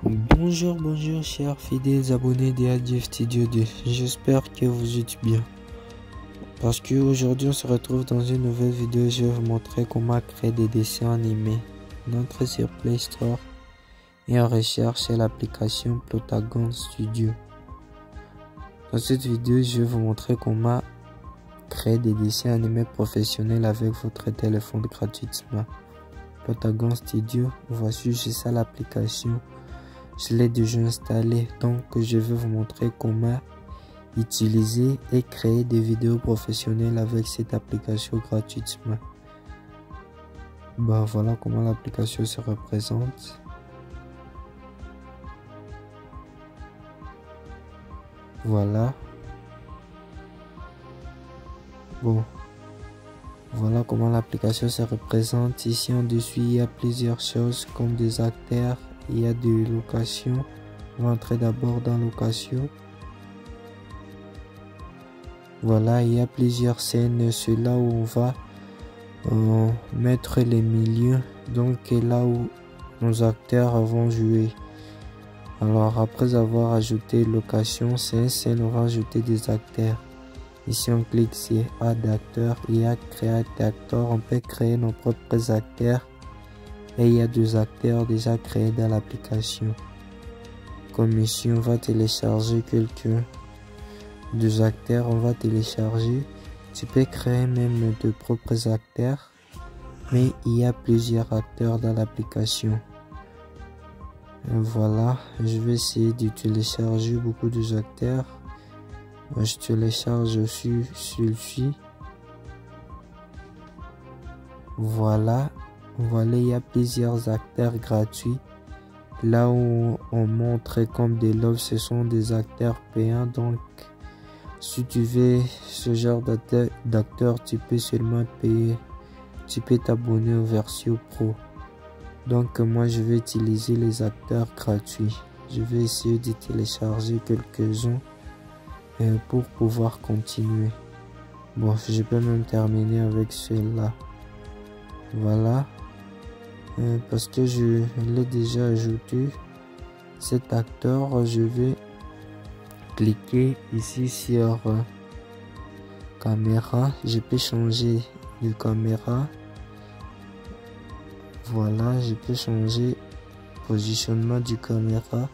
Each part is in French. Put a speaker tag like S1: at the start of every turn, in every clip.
S1: Bonjour chers fidèles abonnés d'Adieu Studio 2, j'espère que vous êtes bien. Parce que aujourd'hui on se retrouve dans une nouvelle vidéo, je vais vous montrer comment créer des dessins animés. On entre sur Play Store et on recherche l'application Plotagon Studio. Dans cette vidéo, je vais vous montrer comment créer des dessins animés professionnels avec votre téléphone gratuitement. Plotagon Studio, voici c'est ça l'application. Je l'ai déjà installé, donc je vais vous montrer comment utiliser et créer des vidéos professionnelles avec cette application gratuitement. Voilà comment l'application se représente. Voilà. Voilà comment l'application se représente. Ici en dessus, il y a plusieurs choses comme des acteurs. Il y a des locations. On va entrer d'abord dans location. Voilà, il y a plusieurs scènes. C'est là où on va mettre les milieux. Donc là où nos acteurs vont jouer. Alors après avoir ajouté location, c'est scène, on va ajouter des acteurs. Ici on clique sur Add acteurs. Il y a Create acteurs. On peut créer nos propres acteurs. Et il y a deux acteurs déjà créés dans l'application. Comme ici, on va télécharger deux acteurs, on va télécharger. Tu peux créer même de propres acteurs, mais il y a plusieurs acteurs dans l'application. Voilà, je vais essayer de télécharger beaucoup de acteurs. Je télécharge aussi celui-ci. Voilà, il y a plusieurs acteurs gratuits. Là où on montre comme des loves, ce sont des acteurs payants. Donc, si tu veux ce genre d'acteur, tu peux seulement payer. Tu peux t'abonner aux versions pro. Donc, moi, je vais utiliser les acteurs gratuits. Je vais essayer de télécharger quelques-uns pour pouvoir continuer. Je peux même terminer avec ceux-là. Voilà. Parce que je l'ai déjà ajouté cet acteur, je vais cliquer ici sur caméra. Je peux changer de caméra. Voilà, je peux changer positionnement du caméra.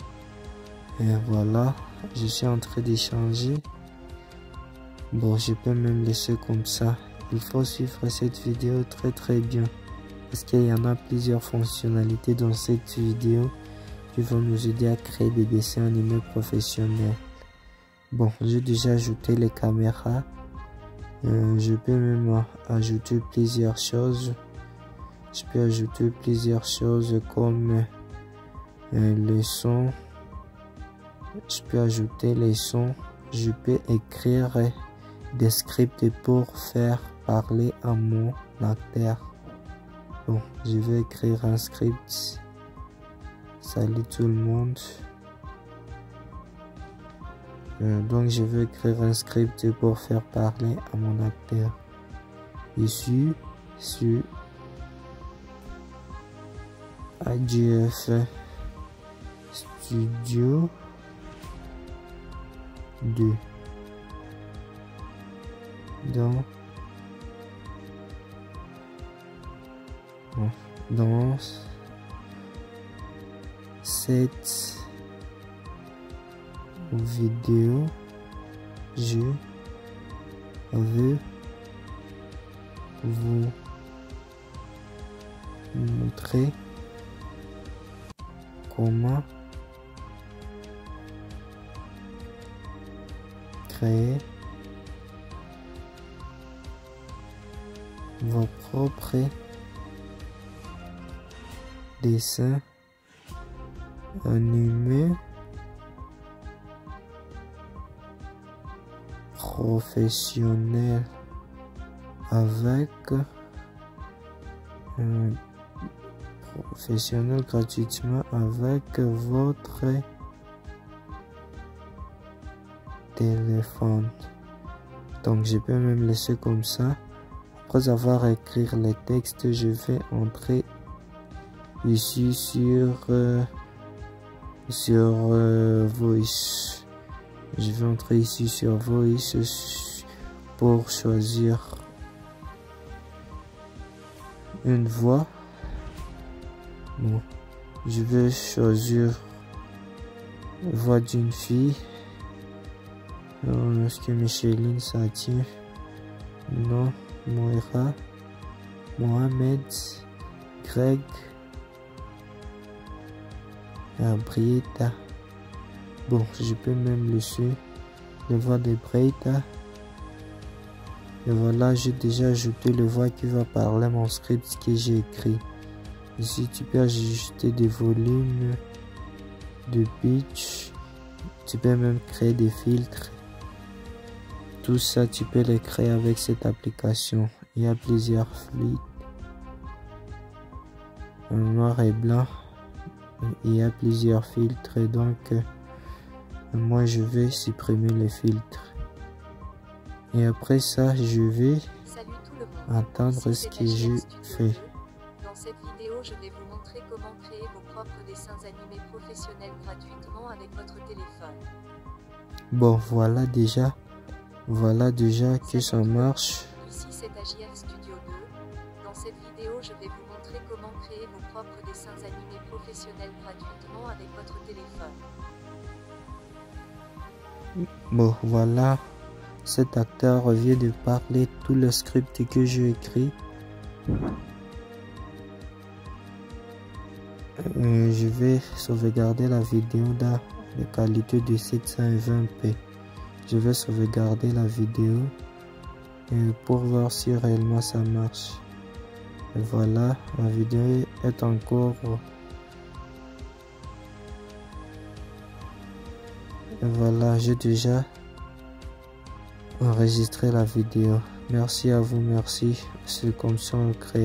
S1: Et voilà, je suis en train de changer. Je peux même laisser comme ça. Il faut suivre cette vidéo très bien. Parce qu'il y en a plusieurs fonctionnalités dans cette vidéo qui vont nous aider à créer des dessins animés professionnels. J'ai déjà ajouté les caméras. Je peux même ajouter plusieurs choses. Je peux ajouter plusieurs choses comme les sons. Je peux ajouter les sons. Je peux écrire des scripts pour faire parler à mon acteur. Je vais écrire un script. Salut tout le monde. Donc je vais écrire un script pour faire parler à mon acteur. Ici sur AGF Studio 2. Dans cette vidéo, je veux vous montrer comment créer vos propres dessins animés professionnels gratuitement avec votre téléphone. Donc je peux même laisser comme ça. Après avoir écrit les textes, je vais entrer ici sur sur Voice. Je vais entrer ici sur Voice pour choisir une voix. Bon, je vais choisir voix d'une fille. Est-ce que Micheline ça tient? Non. Moira, Mohamed, Greg, Brietta. Bon, je peux même laisser le voix de Brietta. Et voilà, j'ai déjà ajouté le voix qui va parler mon script que j'ai écrit. Ici, tu peux ajouter des volumes, de pitch. Tu peux même créer des filtres. Tout ça, tu peux les créer avec cette application. Il y a plusieurs filtres. En noir et blanc. Il y a plusieurs filtres. Et donc, moi, je vais supprimer les filtres. Et après ça, je vais attendre ce que j'ai fait.
S2: Dans cette vidéo, je vais vous montrer comment créer vos propres dessins animés professionnels gratuitement avec votre téléphone.
S1: Bon, voilà déjà que ça marche.
S2: Ici c'est AJF Studio 2. Dans cette vidéo, je vais vous montrer comment créer vos propres dessins animés professionnels gratuitement avec votre téléphone.
S1: Bon, voilà. Cet acteur vient de parler tout le script que j'ai écrit. Je vais sauvegarder la vidéo dans la qualité de 720p. Je vais sauvegarder la vidéo pour voir si réellement ça marche. Et voilà, la vidéo est encore. Et voilà, j'ai déjà enregistré la vidéo. Merci à vous, merci. C'est comme ça on crée.